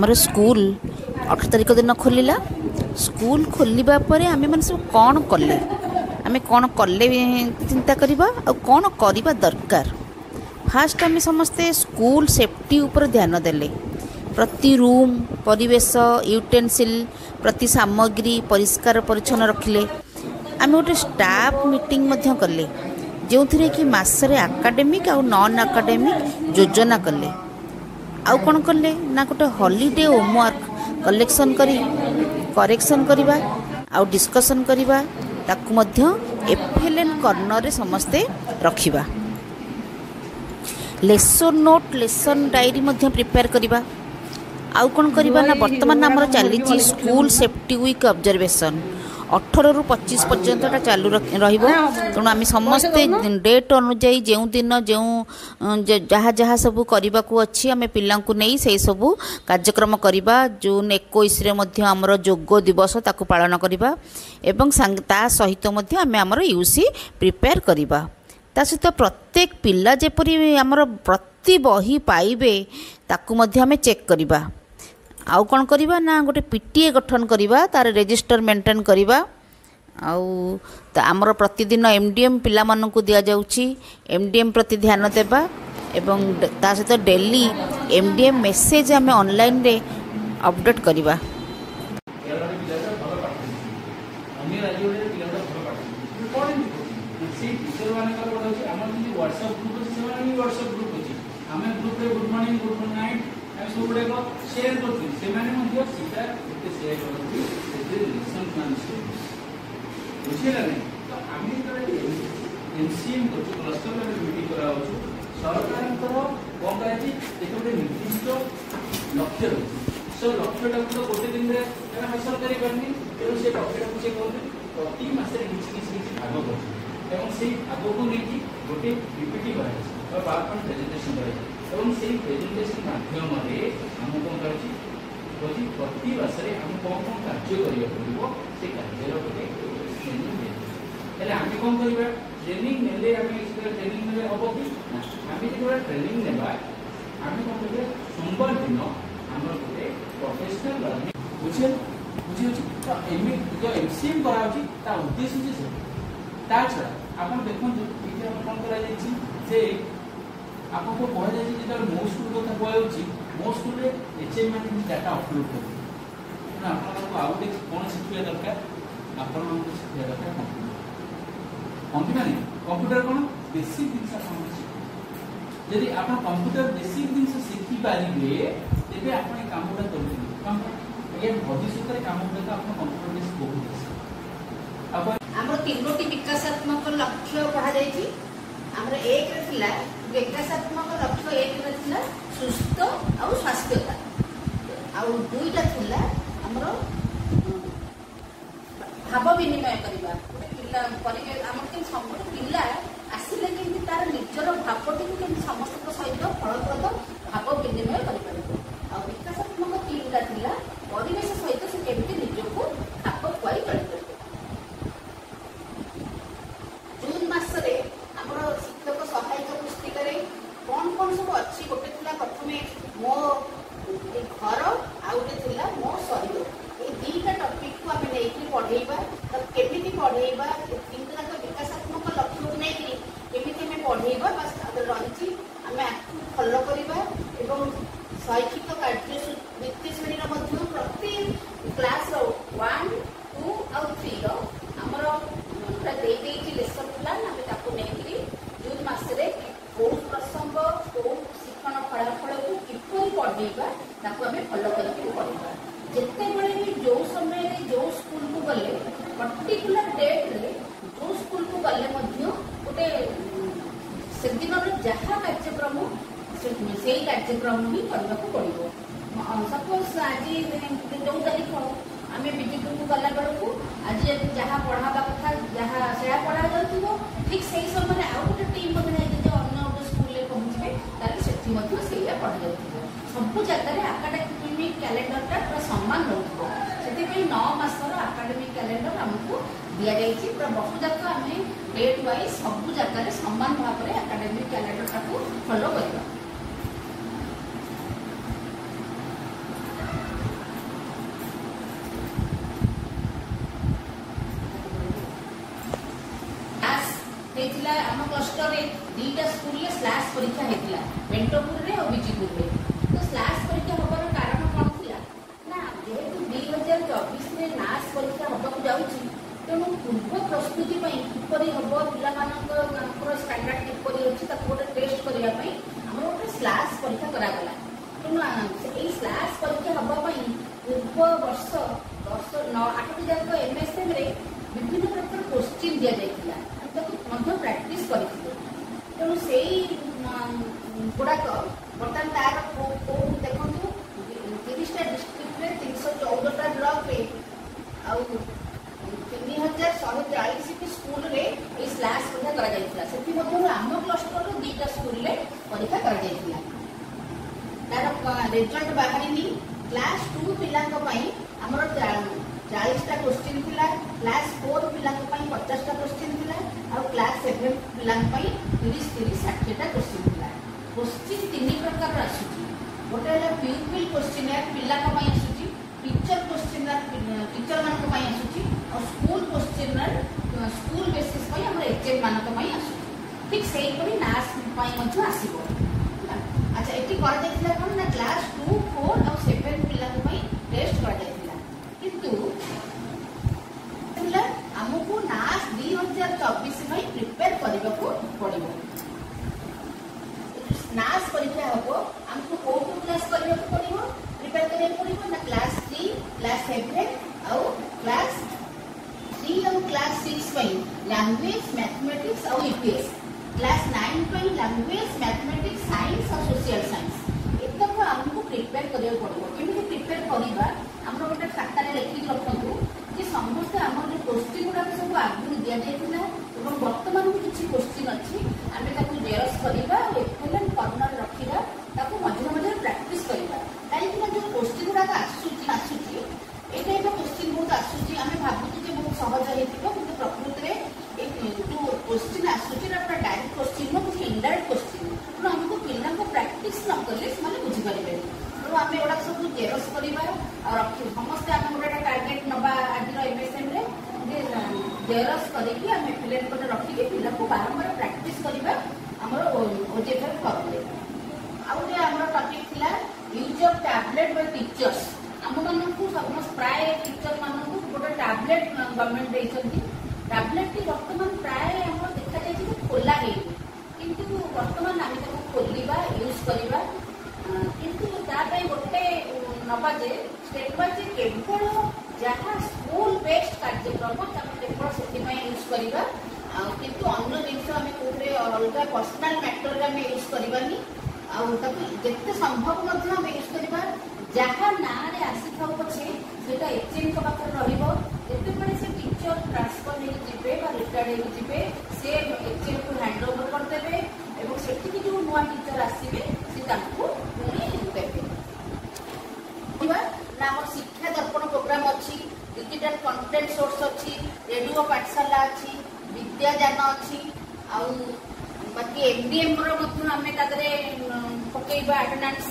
आमर स्कूल 18 तारिख दिन खोलला। स्कूल खोलवा पर आम मैंने सब कौन कले आम कौन कले चिंता करवा आ कौन करवा दरकार। फास्ट आम समस्ते स्कूल सेफ्टी उपर ध्यान देले। प्रति रूम परिवेश यूटेनसिल प्रति सामग्री परिष्कार परिच्छन्न रखिले। आम गोटे स्टाफ मीटिंग कले जो थी कि मासरे आकाडेमिक आ नॉन आकाडेमिक योजना कले। आउ कौन कले ना गोटे हॉलीडे होमवर्क कलेक्शन करी करेक्शन करवा आउ डिस्कशन करवा ताकू मध्य एफएलएन कॉर्नर रे समस्ते रखिबा। लेसन नोट लेसन डायरी मध्य प्रिपेयर करवा। आउ कौन करवा ना वर्तमान आमर चली स्कूल सेफ्टी वीक ऑब्जर्वेशन 18 रु 25 पर्यंत चालू रहिबो। तेणु आम समस्ते डेट अनुजाई जो दिन जो जहाँ जहाँ सब करने को अच्छी आम पिला नहीं से सब कार्यक्रम करवा। जून 21 रे मध्य आमर योग दिवस ताकू पालन करवा एवं ता सहित मध्य आम आमर यूसी प्रिपेयर करवा। ता सहित प्रत्येक पिला जेपरी आमर प्रति बही पाइबे ताकू मध्य आम चेक करवा। आउ कौन करवा ना गोटे पीटीए गठन करवा तार रजिस्टर मेंटेन करवा। आउ आमर प्रतिदिन एमडीएम पिला मानकु दिया जाउची। एमडीएम प्रति ध्यान देबा एवं ता सहित डेली एमडीएम मेसेज आम ऑनलाइन रे अपडेट करवा। शेयर करते से माने मध्य सीधा एते शेयर करते एते रिलेशन प्लान से बुझिला नै। तो आमी करे एमसीएम को क्लस्टर लेवल मीटिंग करा होछु सरकार को कोन काजी एतोटे निर्दिष्ट लक्ष्य रहछि। सो लक्ष्यटा को गोटे दिन रे एना हासिल करि परनी एरो से लक्ष्यटा को से कोन प्रति मासे किछि भाग करछि एवं सेही भाग को नेकी गोटे पीपीटी करा छै और पावरपॉइंट प्रेजेंटेशन करा छै एवं से प्रेजेंटेशन माध्यम रे हम कोन करछि प्रति प्रति वर्षरे हम कोन कोन कार्य करियो पड़िबो से कार्य रो गोटे ट्रेनिंग दे। एले हम कोन करबा ट्रेनिंग नेले हम इसके ट्रेनिंग नेले हबो कि हम जे ट्रेनिंग नेबा हम कोन करबा सोमवार दिन हम गोटे प्रोफेशनल लर्निंग बुझियो तो एमए जो एमसीएम कराउची ता उद्देश्य जे ता छडा आपण देखन जे हम कोन करा जायछि जे आपको कह जाए जो मो स्कूल कथा कहुच्छी मो स्कूल एचएमआई डाटा अपलोड कर आउ गए कौन शिखा दरकार आपण शिखा दरकार कंप्यूटर कंप्यूटर कौन बेसिक जिन जदि आप कंप्यूटर बेसिक जिन शिखी पारे तेज आप कमटा करें भविष्य में कम गुड़ा आप कंप्यूटर बेस बहुत आम तीनोटी विकासात्मक लक्ष्य पढ़ा जाइए। आमर एक विकासात्मक लक्ष्य एक सुस्थ और स्वास्थ्यता आउ दुईटा थिला आमर भाव विनिमय करवा। पिला आसिले कि तार निजर भावटी को समस्त सहित फलप्रद भाव विनिमय कर विकासात्मक तीनटा थिला परिवेश सहित से केमती निजको खाप खुआई चल। जून मासरे आमर शिक्षक सहायक पुस्तिका कौन कौन सब अच्छी गोटे थिला प्रथमे मो घर आ गोटे थिला मो शरीर ये दीटा टॉपिक को आम नहीं पढ़ेबा तो केमिति पढ़ेबा तीनटा विकासात्मक लक्ष्य को नहीं केमिति हमें पढ़ेबा बस रही आम आपको फॉलो करवा एवं शैक्षिक कार्य वृत्ति श्रेणी मध्य प्रति क्लास 1 2 और 3 आमर लेसन प्लान आम ताको नहीं जून मासरे कौ प्रसंग कौ शिक्षण फलाफल को किपर पढ़ेबा ताको आम फॉलो करके पढ़ेबा। जिते बड़े जो समय जो स्कूल को गले पर्टिकुलर डेट रे जो स्कूल को गले मध्य गोटे से दिन जहाँ कार्यक्रम से कार्यक्रम ही करने को पड़ो। सपोज आज जो तारीख आम विद्युत को गला बेलू आज जहाँ पढ़ावा कथा जहाँ से पढ़ा जाऊ ठीक से समय आउ गोटे टीम अन्य गोटे स्कूल पहुँचे ताकि से पढ़ा जाऊ सब जगह आकाडेमिक कैलेंडरटा पूरा सम्मान रोक से 9 मासर आकाडेमिक कैलेंडर आमको दि जाइए पूरा बहुत जाक आम डेट वाइज सब जगह सम्मान भाव में आकाडेमिक कैलेंडरटा को फॉलो करवा। ହେଇଥିଲା ଆମ କ୍ଲଷ୍ଟରରେ ଦୁଇଟା ସ୍କୁଲରେ ସ୍ଲାସ୍ ପରୀକ୍ଷା ହେଇଥିଲା, ବେଣ୍ଟପୁରରେ ଆଉ ବିଜିପୁରରେ। ତ ସ୍ଲାସ୍ ପରୀକ୍ଷା ହେବାର କାରଣ କ'ଣ ଥିଲା ନା, ଯେହେତୁ 2024ରେ ନାସ୍ ପରୀକ୍ଷା ହେବାକୁ ଯାଉଛି, ତେଣୁ ପୂର୍ବ ପ୍ରସ୍ତୁତି ପାଇଁ କିପରି ହେବ, ପିଲାମାନଙ୍କର ଷ୍ଟାଣ୍ଡାର୍ଡ କିପରି ଅଛି ତାକୁ ଗୋଟେ ଟେଷ୍ଟ କରିବା ପାଇଁ ଆମର ଗୋଟେ ସ୍ଲାସ୍ ପରୀକ୍ଷା କରାଗଲା। ତେଣୁ ଏଇ ସ୍ଲାସ୍ ପରୀକ୍ଷା ହେବା ପାଇଁ ପୂର୍ବ ବର୍ଷ 8ଟି ଯାକ MSMରେ ବିଭିନ୍ନ ପ୍ରକାର କୋଶ୍ଚିନ୍ ଦିଆଯାଇଥିଲା, ଆମେ ତାକୁ ମଧ୍ୟ ପ୍ରାକ୍ଟିସ୍ କରିଥିଲେ। ତେଣୁ ସେଇ ଗୁଡ଼ାକ ବର୍ତ୍ତମାନ ତାର ଦେଖନ୍ତୁ 30ଟା ଡିଷ୍ଟ୍ରିକ୍ଟରେ 314ଟା ବ୍ଲକରେ ଆଉ 3140ଟି ସ୍କୁଲରେ ଏଇ ସ୍ଲାସ୍ ପରୀକ୍ଷା କରାଯାଇଥିଲା। ସେଥିମଧ୍ୟରୁ ଆମ କ୍ଲଷ୍ଟରର 2ଟା ସ୍କୁଲରେ ପରୀକ୍ଷା କରାଯାଇଥିଲା। ତାର ରେଜଲ୍ଟ ବାହାରିନି। କ୍ଲାସ୍ 2 ପିଲାଙ୍କ ପାଇଁ ଆମର 40ଟା କୋଶ୍ଚିନ୍ ଥିଲା, କ୍ଲାସ୍ 4 ପିଲାଙ୍କ ପାଇଁ 50ଟା କୋଶ୍ଚିନ୍ ଥିଲା, ଆଉ କ୍ଲାସ୍ 7 ପିଲାଙ୍କ ପାଇଁ 30-60ଟା କୋଶ୍ଚିନ୍ ଥିଲା। କୋଶ୍ଚିନ୍ 3 ପ୍ରକାର ଆସୁଛି। ଗୋଟେ ହେଲା ପ୍ୟୁପିଲ୍ କୋଶ୍ଚିନିୟର ପିଲାଙ୍କ ପାଇଁ ଆସୁଛି, ଟିଚର କୋଶ୍ଚିନିୟର ଟିଚରମାନଙ୍କ ପାଇଁ ଆସୁଛି, ଆଉ ସ୍କୁଲ କୋଶ୍ଚିନିୟର ସ୍କୁଲ ବେସିସ୍ ପାଇଁ ଆମର HM ମାନଙ୍କ ପାଇଁ ଆସୁଛି। ଠିକ୍ ସେଇପରି ନାସ୍ ପାଇଁ ମଧ୍ୟ ଆସିବ। ଆଚ୍ଛା, ଏଠି କରାଯାଇଥିଲା କ'ଣ ନା କ୍ଲାସ୍ 2, 4 ଆଉ 7 ପିଲାଙ୍କ ପାଇଁ ଟେଷ୍ଟ କରାଯାଇଥିଲା। କିନ୍ତୁ ଆମକୁ ନାସ୍ 2024 ପାଇଁ ପ୍ରିପେୟାର କରିବାକୁ ପଡ଼ିବ। ନାସ୍ ପରୀକ୍ଷା ହେବ, ଆମକୁ କୋଉ କ୍ଲାସ୍ କରିବାକୁ ପଡ଼ିବ, ପ୍ରିପେୟାର କରିବାକୁ ପଡ଼ିବ ନା କ୍ଲାସ୍ 3, କ୍ଲାସ୍ 7 ଆଉ କ୍ଲାସ୍ 3 ଆଉ କ୍ଲାସ୍ 6 ପାଇଁ ଲାଙ୍ଗୁଏଜ, ମ୍ୟାଥମେଟିକ୍ସ ଆଉ EPS, କ୍ଲାସ୍ 9 ପାଇଁ ଲାଙ୍ଗୁଏଜ, ମ୍ୟାଥମେଟିକ୍ସ, ସାଇନ୍ସ ଆଉ ସୋସିଆଲ ସାଇନ୍ସ। ଏତକ ଆମକୁ ପ୍ରିପେୟାର କରିବାକୁ ପଡ଼ିବ। କେମିତି ପ୍ରିପେୟାର କରିବା, ଆମର ଗୋଟେ ଖାତାରେ ଲେଖିକି ରଖନ୍ତୁ ଯେ ସମସ୍ତେ ଆମର ଯେଉଁ କୋଶ୍ଚିନ୍ ଗୁଡ଼ାକ ସବୁ ଆଗରୁ ଦିଆଯାଇଥିଲା ଏବଂ ବର୍ତ୍ତମାନ ବି କିଛି କୋଶ୍ଚିନ୍ ଅଛି, ଆମେ ତାକୁ ଜେରକ୍ସ କରିବା ଆଉ FLN କର୍ଣ୍ଣର ରଖିବା, ତାକୁ ମଝିରେ ମଝିରେ ପ୍ରାକ୍ଟିସ୍ କରିବା। କାହିଁକିନା ଯେଉଁ କୋଶ୍ଚିନ୍ ଗୁଡ଼ାକ ଆସୁଛି ଏଇ ଟାଇପ୍ର କୋଶ୍ଚିନ୍ ବହୁତ ଆସୁଛି, ଆମେ ଭାବୁଛୁ ଯେ ବହୁତ ସହଜ ହେଇଥିବ, କିନ୍ତୁ ପ୍ରକୃତିରେ ଏଇ ଯେଉଁ କୋଶ୍ଚିନ୍ ଆସୁଛି ଏଇଟା ପୁରା ଡାଇରେକ୍ଟ କୋଶ୍ଚିନ୍ ନୁହଁ, କିଛି ଇନଡାଇରେକ୍ଟ କୋଶ୍ଚିନ୍। ତେଣୁ ଆମକୁ ପିଲାଙ୍କୁ ପ୍ରାକ୍ଟିସ୍ ନ କଲେ ସେମାନେ ବୁଝିପାରିବେନି। ତେଣୁ ଆମେ ଏଗୁଡ଼ା ସବୁ ଜେରକ୍ସ କରିବା ଆଉ ରଖିବା। ସମସ୍ତେ ଆମେ ଗୋଟେ ଟାର୍ଗେଟ୍ ନେବା ଆଜିର MSMରେ ଯେ ଜେରକ୍ସ କରିକି ଆମେ FLN ଗୋଟେ ରଖିକି ପିଲାଙ୍କୁ ବାରମ୍ବାର ପ୍ରାକ୍ଟିସ୍ କରିବା ଆମର OJFR ଫର୍ମରେ। ଆଉ ଗୋଟେ ଆମର ଟପିକ୍ ଥିଲା use of tablet Bai teachers. ଆମମାନଙ୍କୁ ସମସ୍ତ ପ୍ରାୟ ଟିଚର ମାନଙ୍କୁ ଗୋଟେ ଟ୍ୟାବଲେଟ୍ ଗଭର୍ଣ୍ଣମେଣ୍ଟ ଦେଇଛନ୍ତି। ଟ୍ୟାବଲେଟ୍ଟି ବର୍ତ୍ତମାନ ପ୍ରାୟ ଆମର ଦେଖାଯାଇଛି ଯେ ଖୋଲା ହେଇନି, କିନ୍ତୁ ବର୍ତ୍ତମାନ ଆମେ ତାକୁ ଖୋଲିବା, ୟୁଜ୍ କରିବା। କିନ୍ତୁ ତା ପାଇଁ ଗୋଟେ ନେବା ଯେ ଷ୍ଟେପ୍ ବାଇ ଯେ କେବଳ ଯାହା ସ୍କୁଲ ବେସ୍ଡ କାର୍ଯ୍ୟକ୍ରମ ତାକୁ କେବଳ ସେଥିପାଇଁ ୟୁଜ୍ କରିବା, ଆଉ କିନ୍ତୁ ଅନ୍ୟ ଜିନିଷ ଆମେ କୋଉଥିରେ ଅଲଗା ପର୍ସନାଲ ମ୍ୟାଟରରେ ଆମେ ୟୁଜ୍ କରିବାନି। ଆଉ ତାକୁ ଯେତେ ସମ୍ଭବ ମଧ୍ୟ ଆମେ ୟୁଜ୍ କରିବା। ଯାହା ନାଁରେ ଆସିଥାଉ ପଛେ ସେଇଟା HMଙ୍କ ପାଖରେ ରହିବ। ଯେତେବେଳେ ସେ ଟିଚର ଟ୍ରାନ୍ସଫର ହେଇକି ଯିବେ ବା ରିଟାୟାର୍ଡ ହେଇକି ଯିବେ, ସେ HMକୁ ହ୍ୟାଣ୍ଡ ଓଭର କରିଦେବେ ଏବଂ ସେଠିକି ଯେଉଁ ନୂଆ ଟିଚର ଆସିବେ ସେ ତାଙ୍କୁ ପୁଣି ଦେବେ। ନା ଆମର ଶିକ୍ଷା ଦର୍ପଣ ପ୍ରୋଗ୍ରାମ ଅଛି, ଡିଜିଟାଲ କଣ୍ଟେଣ୍ଟ ସୋର୍ସ ଅଛି, ରେଡିଓ ପାଠଶାଳା ଅଛି, ବିଦ୍ୟାଯାନ ଅଛି, ଆଉ ବାକି MDMର ମଧ୍ୟ ଆମେ ତା ଦେହରେ ପକେଇବା ଆଟେଣ୍ଡାନ୍ସ,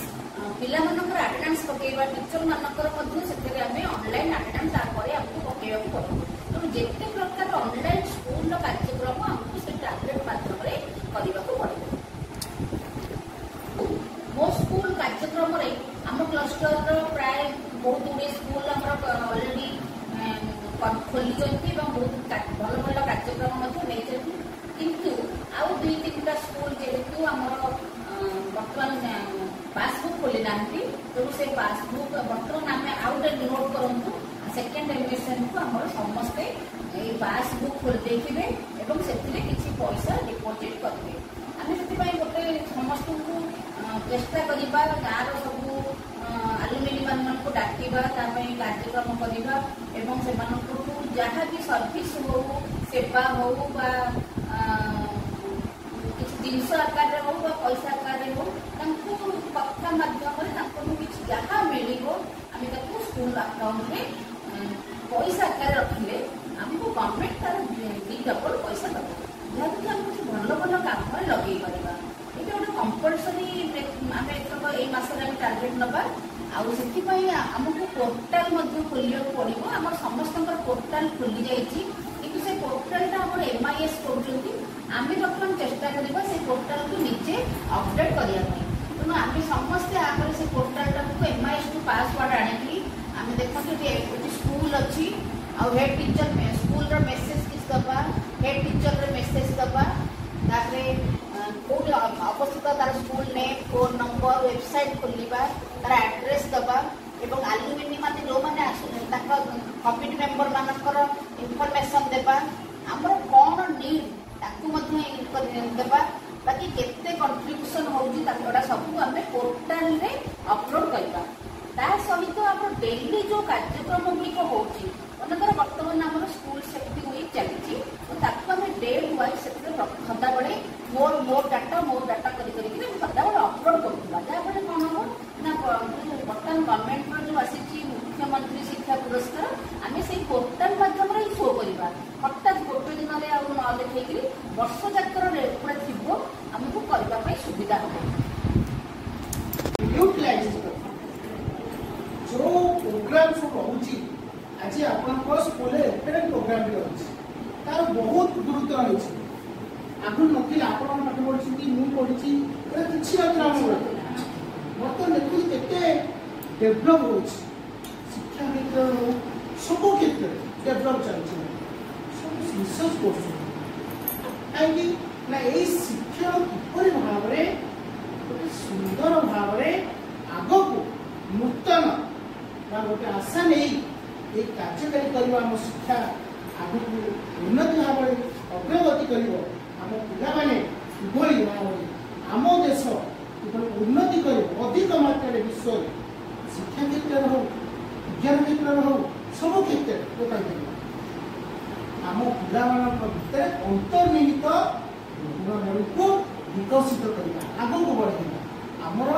ପିଲାମାନଙ୍କର ଆଟେଣ୍ଡାନ୍ସ ପକେଇବା, ଟିଚର ମାନଙ୍କର ମଧ୍ୟ ସେଥିରେ ଆମେ ଅନଲାଇନ୍ ଆଟେଣ୍ଡାନ୍ସ ତାପରେ ଆମକୁ ପକେଇବାକୁ ପଡ଼ିବ। ତେଣୁ ଯେତେ ପ୍ରକାର ଅନଲାଇନ୍ ସ୍କୁଲର କାର୍ଯ୍ୟକ୍ରମ ଆମକୁ ସେ ଟ୍ୟାବଲେଟ୍ ମାଧ୍ୟମରେ କରିବାକୁ ପଡ଼ିବ। ମୋ ସ୍କୁଲ କାର୍ଯ୍ୟକ୍ରମରେ ଆମ କ୍ଲଷ୍ଟରର ପ୍ରାୟ ବହୁତ ଗୁଡ଼ିଏ ସ୍କୁଲ ଆମର ଅଲରେଡ଼ି ଖୋଲିଛନ୍ତି ଏବଂ ବହୁତ ଭଲ ଭଲ କାର୍ଯ୍ୟକ୍ରମ ମଧ୍ୟ ନେଇଛନ୍ତି। କିନ୍ତୁ ଆଉ 2-3ଟା ସ୍କୁଲ ଯେହେତୁ ଆମର ବର୍ତ୍ତମାନ ପାସବୁକ୍ ଖୋଲି ନାହାନ୍ତି, ତେଣୁ ସେ ପାସବୁକ୍ ବର୍ତ୍ତମାନ ଆମେ ଆଉ ଗୋଟେ ନୋଟ୍ କରନ୍ତୁ, ସେକେଣ୍ଡ MSMକୁ ଆମର ସମସ୍ତେ ଏଇ ପାସବୁକ୍ ଖୋଲି ଦେଇଥିବେ ଏବଂ ସେଥିରେ କିଛି ପଇସା ଡିପୋଜିଟ୍ କରିବେ। ଆମେ ସେଥିପାଇଁ ଗୋଟେ ସମସ୍ତଙ୍କୁ ଚେଷ୍ଟା କରିବା, ଗାଁର ସବୁ ଆଲୁମିନି ମାନଙ୍କୁ ଡାକିବା, ତା ପାଇଁ କାର୍ଯ୍ୟକ୍ରମ କରିବା ଏବଂ ସେମାନଙ୍କୁ ଯାହା ବି ସର୍ଭିସ୍ ହଉ, ସେବା ହଉ ବା କିଛି ଜିନିଷ ଆକାରରେ ହଉ ବା ପଇସା ଆକାରରେ ହଉ, ତାଙ୍କୁ କଥା ମାଧ୍ୟମରେ ତାଙ୍କୁ କିଛି ଯାହା ମିଳିବ ଆମେ ତାକୁ ସ୍କୁଲ ଆକାଉଣ୍ଟରେ ପଇସା ଆକାରରେ ରଖିଲେ ଆମକୁ ଗଭର୍ଣ୍ଣମେଣ୍ଟ ତାର 2 ଡବଲ ପଇସା ଦେବ, ଯାହାକି ଆମେ କିଛି ଭଲ ଭଲ କାମରେ ଲଗେଇ ପାରିବା। ଏଇଟା ଗୋଟେ କମ୍ପଲସରି ଆମେ ଏଥର ଏଇ ମାସରେ ଆମେ ଟାର୍ଗେଟ୍ ନେବା। ଆଉ ସେଥିପାଇଁ ଆମକୁ ପୋର୍ଟାଲ ମଧ୍ୟ ଖୋଲିବାକୁ ପଡ଼ିବ। ଆମର ସମସ୍ତଙ୍କର ପୋର୍ଟାଲ ଖୋଲି ଯାଇଛି, କିନ୍ତୁ ସେ ପୋର୍ଟାଲଟା ଆମର MIS କରୁଛନ୍ତି, आमे बर्तमान चेष्टा करबा से पोर्टल को नीचे अपडेट करिया पई तेणु आमे समस्ते आपर से पोर्टल को एमआईएस टू पासवर्ड आनिकी आमे देखते कि स्कूल अच्छी आ हेड टीचर स्कूल रो मेसेज किस दबा हेड टीचर रो मेसेज दबा तापरे कोड अवस्थित तार school name phone number website खोलिबा तार एड्रेस दबा एवं आलुमिनी माने जो माने ताका कमिटी मेंबर मानकर इंफॉर्मेशन देबा हमर कोन नीड ताकू मध्य देबा ताकि केते कंट्रीब्यूशन होउची ताकड़ा सब हमें पोर्टल रे अपलोड करबा ता सहित हमर डेली जो कार्यक्रम गुलिक होउची मनकर वर्तमान हमर स्कूल सेफ्टी वीक चलची तो ताकू हमें डे वाइज सेते खदा बळे मोर डाटा करी खदा बळे अपलोड करबा जा बळे कोन हो ना वर्तमान गवर्नमेंट जो आसी मुख्यमंत्री शिक्षा पुरस्कार आम से पोर्टाल माध्यम शो करवा हठात गोटे दिन में न देखी वर्ष जाकर पूरा थी आमको करने सुविधा हम यूटिलाइज जो प्रोग्राम सब रोचे आज आप स्कूल प्रोग्राम भी अच्छे तार बहुत गुरुत्व रही आगु ना आप पाठ पढ़ी मुझे पढ़ी किसी बर्तमान देखिए केते डेभलप हो शिक्षा क्षेत्र हो सब क्षेत्र डेभलप चलती सब रिसर्च कर कहीं यही शिक्षण किपर भाव में गोटे सुंदर भाव में आग को नूतन गोटे आशा नहीं ये कार्यकारी कर शिक्षा आग को उन्नति भाव में अग्रगति कर पाने किभली भाव में आम देश उन्नति कर अधिक मात्रा विश्व शिक्षा क्षेत्र हो विज्ञान क्षेत्र हो सब क्षेत्र आम पिला भितर अंतर्निहित गुण को विकसित करवा आग को बढ़ेगा आमर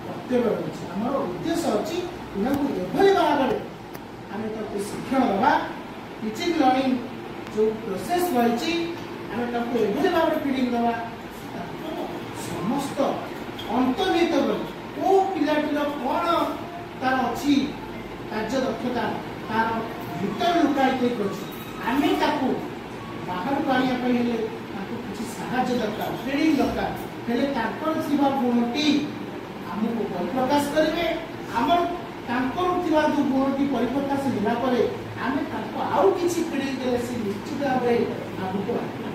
कर्तव्य रही आमर उद्देश्य अच्छी पिला एभली भाव में आम शिक्षण दवा टीचिंग लर्निंग जो प्रोसेस रही आम एभली भाव में फीडिंग दवा समस्त अंतर्निहित को पिलाटीर कौन तार अच्छी कार्य दक्षता तार भीतर लुकाई आम बाहर आने किसी साहाय्य दरकार ट्रेनिंग दरकार हेल्ले गुणटी आमको परिप्रकाश करेंगे आमर जो गुणटी परिप्रकाश होगा आम आउ किसी ट्रेनिंग देने से निश्चित भाव में आगू